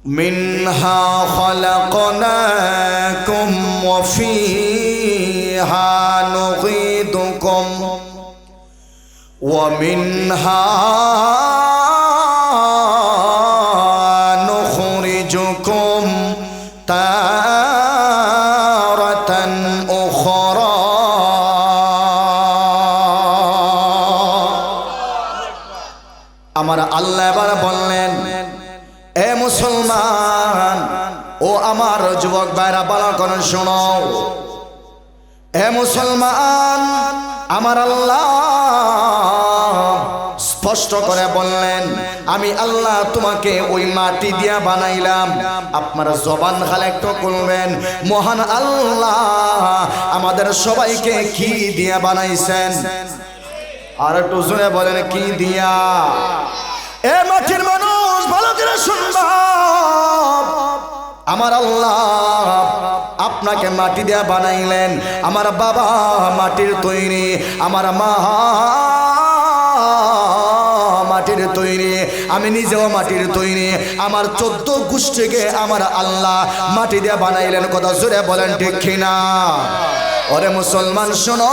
মিনহা খালাকনাকুম ওয়া ফীহা নুঈদুকুম ওয়া মিনহা নুখরিজুকুম তারাতান উখরা। আমার আল্লাহ এবার বললেন, এ মুসলমান ও আমার যুবক ভাইরা ভালো করে শোনো। এ মুসলমান, আমার আল্লাহ স্পষ্ট করে বললেন, আমি আল্লাহ তোমাকে ওই মাটি দিয়া বানাইলাম। আপনারা জবান খালে একটু করবেন, মহান আল্লাহ আমাদের সবাইকে কি দিয়া বানাইছেন? আর একটু জোরে বলেন, কি দিয়া? এ মাটির মানুষ ভালো করে শুনবা, আমার আল্লাহ আপনাকে মাটি দিয়া বানাইলেন। আমার বাবা মাটির তৈরি, আমার মা মাটির তৈরি, আমি নিজেও মাটির তৈরি। আমার 14 গোষ্ঠীকে আমার আল্লাহ মাটি দিয়া বানাইলেন। কথা জোরে বলেন ঠিক কিনা? ওরে মুসলমান শোনো,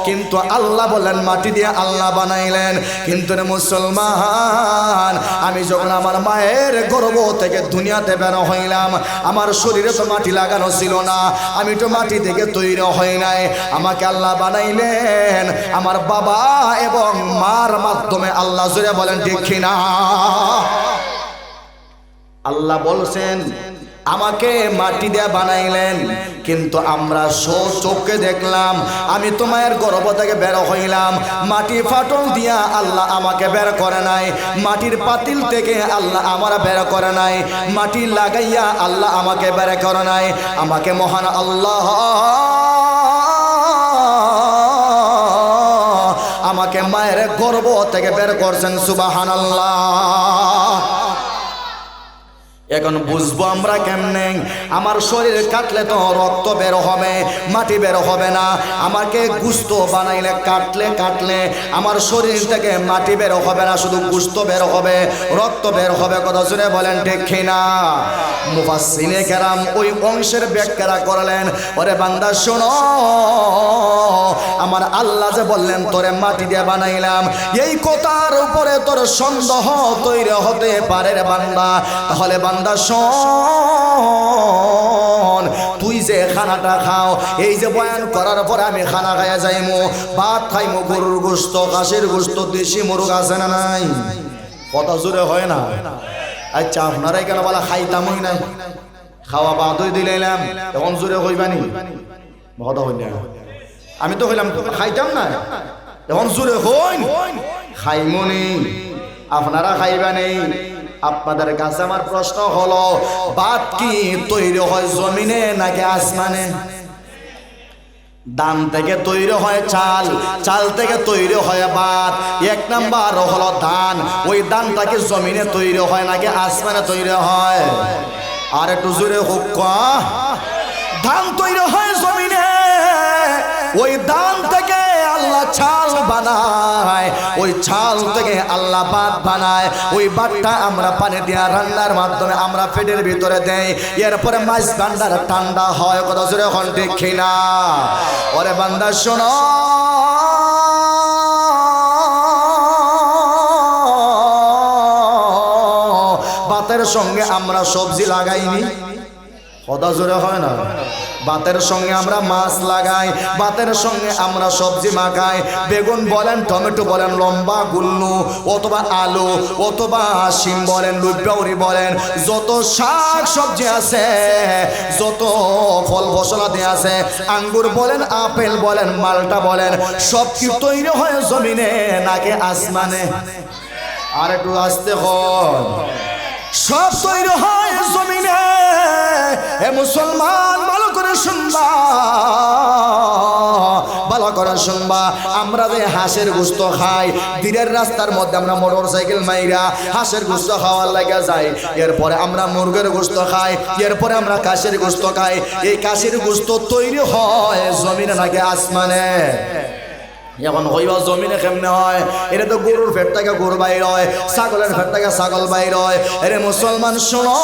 কিন্তু আল্লাহ বলেন মাটি দিয়ে আল্লাহ বানাইলেন। কিন্তু রে মুসলমান, আমি যখন আমার মায়ের গর্ভ থেকে দুনিয়াতে বের হইলাম, আমার শরীরে তো মাটি লাগানো ছিল না, আমি তো মাটি থেকে তৈরি হই নাই। আমাকে আল্লাহ বানাইলেন আমার বাবা এবং মার মাধ্যমে। আল্লাহ জোরে বলেন ঠিক কিনা? আল্লাহ বলছেন আমাকে মাটি দিয়ে বানাইলেন, কিন্তু আমরা চোখে দেখলাম, আমি তোমার গর্ভ থেকে বের হইলাম, মাটি ফাটল দিয়া আল্লাহ আমাকে বের করে নাই, মাটির পাতিল থেকে আল্লাহ আমার বের করে নাই, মাটি লাগাইয়া আল্লাহ আমাকে বের করে নাই। আমাকে মহান আল্লাহ আমাকে মায়ের গর্ভ থেকে বের করছেন। সুবহানাল্লাহ। এখন বুঝবো আমরা কেমনে? আমার শরীর কাটলে তো রক্ত বের হবে, মাটি বের হবে না। আমাকে গোশত বানাইলে কাটলে আমার শরীর থেকে মাটি বের হবে না, শুধু গোশত বের হবে, রক্ত বের হবে। কথা শুনে বলেন ঠিক কিনা? মুফাসসিরে কেরাম ওই অংশের ব্যাখ্যা করলেন, ওরে বান্দা শোনো, আমার আল্লাহ যে বললেন তোরে মাটি দিয়ে বানাইলাম, এই কথার উপরে তোর সন্দেহ তৈরি হতে পারে রে বান্দা। তাহলে বান্দা শোন, তুই যে খানাটা খাও, এই যে বয়ান করার পরে আমি খানা খাইয়া যাইমু, ভাত খাইমু, গরুর গোশত, খাসির গোশত, দেশি মুরগ আছে না নাই? কথা জোরে হয় না? আচ্ছা আপনারাই কেন বলা খাইতামই নাই, খাওয়া বাদ হয়ে দিলাম, তখন জোরে হইবানি? কথা হইল না, আমি তো হইলাম খাইতাম না, এখন জোরে হইন খাইমনি, আপনারা খাইবানি। আপনাদের কাছে আমার প্রশ্ন হলো, ভাত কি তৈরি হয় জমিনে নাকি আসমানে? ধান থেকে তৈরি হয় চাল, চাল থেকে তৈরি হয় ভাত। এক নাম্বার হলো ধান, ওই ধানটা কি জমিনে তৈরি হয় নাকি আসমানে তৈরি হয়? আর একটু জোরে হোক। ধান তৈরি হয় জমিনে, ওই ধান থেকে আল্লাহ চাল বানায়, ওই চাল থেকে আল্লাহ ভাত বানায়। ওই ভাতটা আমরা পানি দিয়া রান্নার মাধ্যমে আমরা পেটের ভিতরে দেই, এরপরে মাছ ভান্ডার ঠান্ডা হয়। কথা জোরে এখন ঠিক কিনা? ওরে বান্দা শোনো, ভাতের সঙ্গে আমরা সবজি লাগাইনি। কথা জোরে হয় না? ভাতের সঙ্গে আমরা মাছ লাগাই, ভাতের সঙ্গে আমরা সবজি মাখাই। বেগুন বলেন, টমেটো বলেন, লম্বা গুল্লু অথবা আলু অথবা শিম বলেন, লুব্বাউরি বলেন, যত শাক সবজি আছে, যত ফল ফসলাদি আছে, আঙ্গুর বলেন, আপেল বলেন, মালটা বলেন, সব কি তৈরি হয় জমিনে নাকি আসমানে? আর একটু আসতে হয়, সব তৈরি হয় জমিনে। হে মুসলমান ভালো করে শুনবা, ভালো করে শুনবা। আমরা যে হাঁসের গোশত খাই, দিনের রাস্তার মধ্যে আমরা মোটর সাইকেল মাইরা হাঁসের গোশত খাওয়ার লাগা যাই, এরপরে আমরা মুরগের গোশত খাই, এরপরে আমরা কাশের গোশত খাই। এই কাশের গোশত তৈরি হয় জমিনে নাকি আসমানে? এখন হইবা জমিনে কেমনে হয়? এটা তো গরুর ফেট থেকে গরু বাইর হয়, ছাগলের ফেট থেকে ছাগল বাইর হয়। এরে মুসলমান শোনো,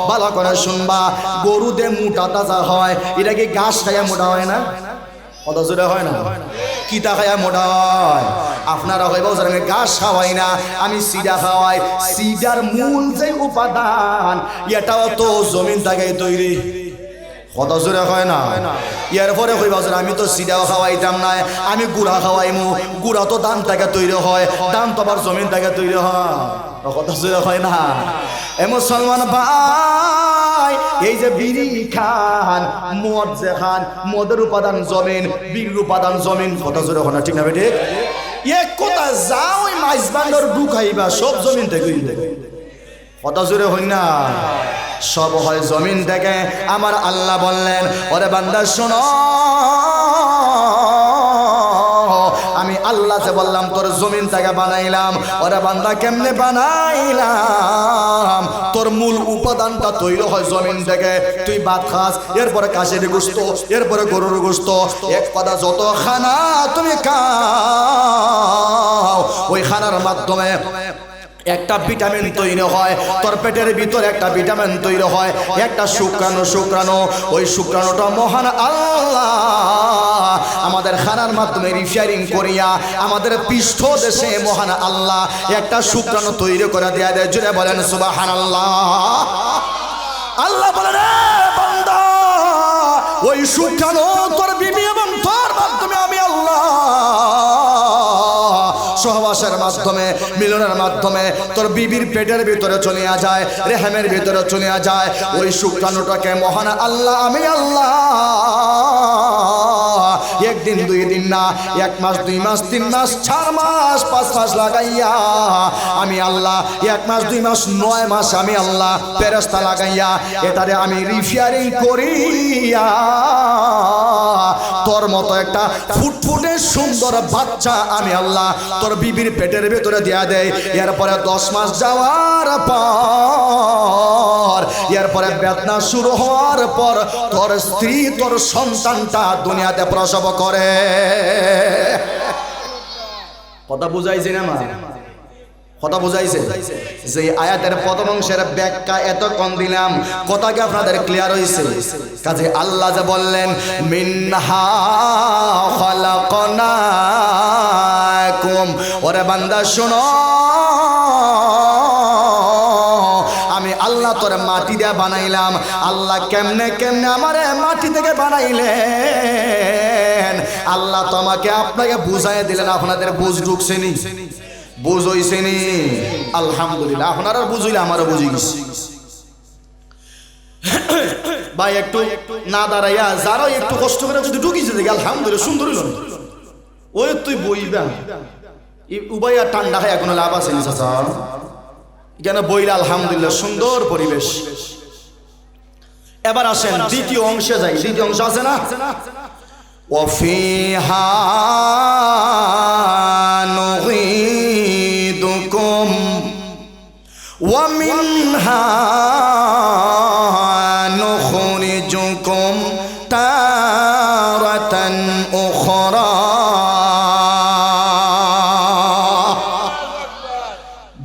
ভালো করে শুনবা, গরু দে মোটা তাজা হয়, এটা কি ঘাস খাইয়া মোটা হয় না? কত জোরে হয় না? কিতা খাইয়া মোটা হয়? আপনারা হইবা আমি ঘাস খাওয়াই না, আমি সিডা খাওয়াই। সিডার মূল যে উপাদান এটাও তো জমিন থেকে তৈরি। কত জোরে হয় না? এরপরে কইবা আমি তো সিডাও খাওয়াইতাম না, আমি গুড়া খাওয়াইমু। গুড়া তো ধান থেকে তৈরি হয়, ধান তো আবার জমিন থেকে তৈরি হয়। কত জোরে হয় না? এ মুসলমান ভাই, এই যে বিড়ি খান, মদ যে খান, মদের উপাদান জমিন, বিড়ির উপাদান জমিন। কত জোরে হয় না? ঠিক না বেটি? এক কথা যাও, ওই মাছ বান্ডর ঢুকাইবা সব জমিন থেকে। কত জোরে হই না? সব হয় জমিন থেকে। আমার আল্লাহ বললেন, ওরে বান্দা শোনো, আমি আল্লাহ যে বললাম তোর জমিন থেকে বানাইলাম। ওরে বান্দা কেমনে বানাইলাম? তোর মূল উপাদানটা তৈরি হয় জমিন থেকে। তুই ভাত খাস, এরপরে কাশের গোস্ত, এরপরে গরুর গোস্ত, এক কথা যত খানা তুমি খাও, ওই খানার মাধ্যমে একটা ভিটামিন তৈরি হয়। তোর পেটের ভিতরে একটা ভিটামিন তৈরি হয়, একটা শুক্রাণু। ওই শুক্রাণুটা মহান আল্লাহ আমাদের খানার মাধ্যমে রিফায়ারিং করিয়া আমাদের পৃষ্ঠ দেশে মহান আল্লাহ একটা শুক্রাণু তৈরি করে দেয়া দেয়। জুড়ে বলেন সুবহানাল্লাহ। আল্লাহ বলেন, বান্দা, ওই শুক্রাণু তোর বিবি এবং তোর মাধ্যমে আমি আল্লাহ সহবাসের মাধ্যমে, মিলনের মাধ্যমে তোর বিবির পেটের ভিতরে চলে যায়, রেহেমের ভিতরে চলে যায়। ওই শুক্রাণুটাকে মহান আল্লাহ আমি আল্লাহ একদিন দুই দিন না, 1 মাস 2 মাস 3 মাস 4 মাস 5 মাস লাগাইয়া আমি আল্লাহ 1 মাস 2 মাস 9 মাস আমি আল্লাহ ফেরেশতা লাগাইয়া এটারে আমি রিফায়ারিং করিয়া তোর মতো একটা ফুটফুটে সুন্দর বাচ্চা আমি আল্লাহ তোর বিবির পেটের ভেতরে দেয়া দেয়। এরপরে 10 মাস যাওয়ার পর, এরপরে বেদনা শুরু হওয়ার পর তোর স্ত্রী তোর সন্তানটা দুনিয়াতে প্রসব করে। কথা বুঝাইছে না মা? কথা বুঝাইছে? যে আয়াতের প্রথম অংশের ব্যাখ্যা এত কম দিলাম, কথা কি আপনাদের ক্লিয়ার হইছে? কাজে আল্লাহ যে বললেন মিনহা খালাকনাকুম, ওরে বান্দা শোনো, আমি আল্লাহ তোরে মাটি দিয়ে বানাইলাম। আল্লাহ কেমনে কেমনে আমারে মাটি থেকে বানাইলেন আল্লাহ তোমাকে আপনাকে বুঝাই দিলেন। আপনাদের বুঝ ঢুকছেনি? বুঝ হইছেনি? আলহামদুলিল্লাহ, আপনারা বুঝইলে আমারও বুঝি গেছি। ভাই একটু না দাঁড়াইয়া যারা একটু কষ্ট করে যদি ঢুকিছে দেখি আলহামদুলিল্লাহ সুন্দর হইল। ওই তুই বইবা উবাইয়া ঠান্ডা খায় এখনো লাভ আছে চাচা? কেন বইলে আলহামদুলিল্লাহ সুন্দর পরিবেশ। এবার আসেন দ্বিতীয় অংশে যাই। দ্বিতীয় অংশ আছে না? ওয়াফিহা নুঈদুকুম ওয়া মিনহা নুখরিজুকুম তারাতান উখরা।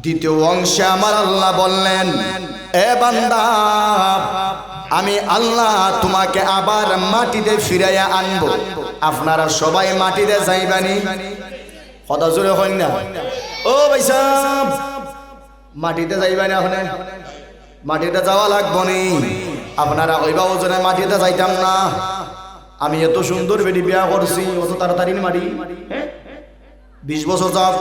দ্বিতীয় অংশে আমার আল্লাহ বললেন, এ বান্দা, আমি আল্লাহ তোমাকে আবার মাটিতে ফিরাইয়া আনবো। আপনারা সবাই মাটিতে যাইবানি? কথা জোরে হই না? ও ভাই সাহেব, মাটিতে যাইবানি? আপনি মাটিতে যাওয়া লাগবো নি? আপনারা ওইবা ওজনে মাটিতে যাইতাম না? আমি এত সুন্দর বেটি বিয়া করছি, অত তাড়াতাড়ি মাটি 20 বছর যাক,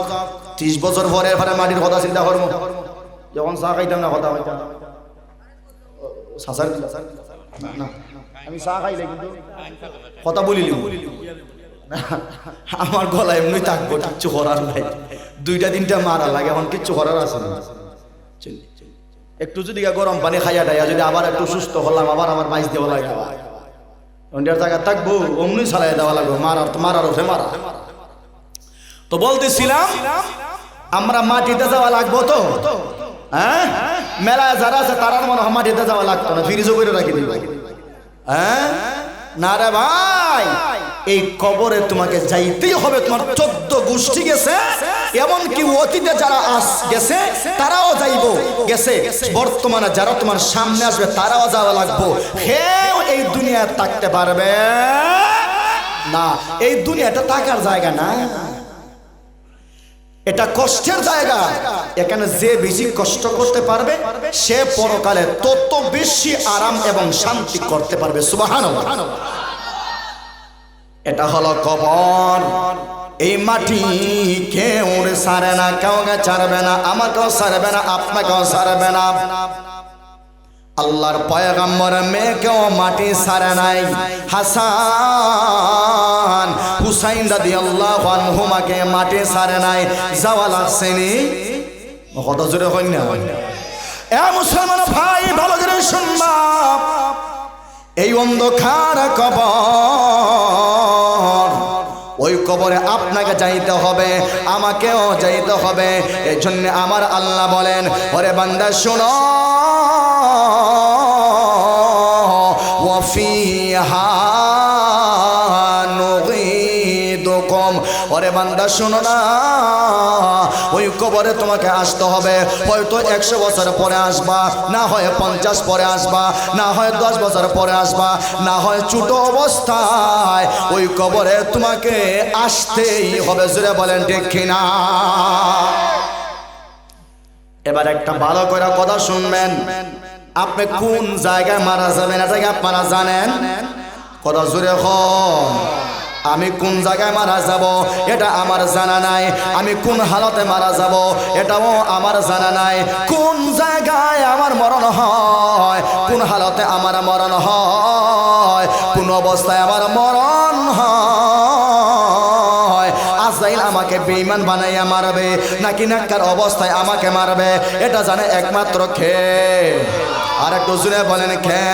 30 বছর পরে এবারে মাটির কথা চিন্তা করবো। যখন চা খাইতাম না কথা হইতাম না, আমি চা খাইলে কিন্তু কথা বলিলি আমার গলা এমনি থাকবো, কিচ্ছু করার নাই। 2টা 3টা মারা লাগে, এখন কিচ্ছু করার আছে না। একটু যদি গরম পানি খাইয়া টাইয়া যদি আবার একটু সুস্থ হলাম, আবার আমার মাইজ দেওয়া লাগে, অন্যের জায়গা থাকবো, অমনি চালাই দেওয়া লাগবো। মারার ওঠে মারা। তো বলতেছিলাম আমরা মাটিতে যাওয়া লাগবো তো, হ্যাঁ? মেলায় যারা আছে তারার মনে হয় মাটিতে যাওয়া লাগতো না, ফ্রিজও করে রাখি দিল। হ্যাঁ না রে ভাই, এই কবরে তোমাকে যাইতেই হবে। তোমার 14 গোষ্ঠী গেছে, এমনকি অতীতে যারা গেছে তারাও গেছে, বর্তমানে যারা তোমার সামনে আসবে তারাও যাওয়া লাগবো। কেউ এই দুনিয়া থাকতে পারবে না। এই দুনিয়াটা থাকার জায়গা না, এটা কষ্টের জায়গা। এখানে যে বেশি কষ্ট করতে পারবে সে পরকালে তত বেশি আরাম এবং শান্তি করতে পারবে। সুবহানাল্লাহ। এটা হলো কবর। এই মাটি কেউ ছাড়ে না, কাউকে ছাড়বে না, আমাকেও ছাড়বে না, আপনাকেও ছাড়বে না। আল্লাহর পয়গম্বর মেয়েকেও মাটি ছাড়ে নাই। হাসান হুসাইন রাদিয়াল্লাহু আনহুমাকে মাটি ছাড়ে নাই। যাওয়া লাগছেনি কত জোরে হই না। এ মুসলমান ভাই ভালো করে শুনবা, এই অন্ধকার কবর, ওই কবরে আপনাকে যাইতে হবে, আমাকেও যাইতে হবে। এই জন্য আমার আল্লাহ বলেন, ওরে বান্দা শোনো, ওয়াফিহা নুঈদুকুম, ওরে বান্দা শোনো না, ওই কবরে তোমাকে আসতে হবে। হয়তো 100 বছর পরে আসবা, না হয় 50 পরে আসবা, না হয় 10 বছর পরে আসবা, না হয় ছোট অবস্থায় ওই কবরে তোমাকে আসতেই হবে। জোরে বলেন ঠিক কিনা? এবার একটা ভালো করে কথা শুনবেন, আপনি কোন জায়গায় মারা যাবেন এটা কি আপনারা জানেন? কথা জোরে হন। আমি কোন জায়গায় মারা যাব এটা আমার জানা নাই। আমি কোন হালতে মারা যাব এটাও আমার জানা নাই। কোন জায়গায় আমার মরণ হয়, কোন হালতে আমার মরণ হয়, কোন অবস্থায় আমার মরণ হয়, আজরাইল আমাকে বেঈমান বানাইয়া মারবে নাকি নাক্কার অবস্থায় আমাকে মারবে, এটা জানে একমাত্র কে? আর একটু জোরে বলেন কে?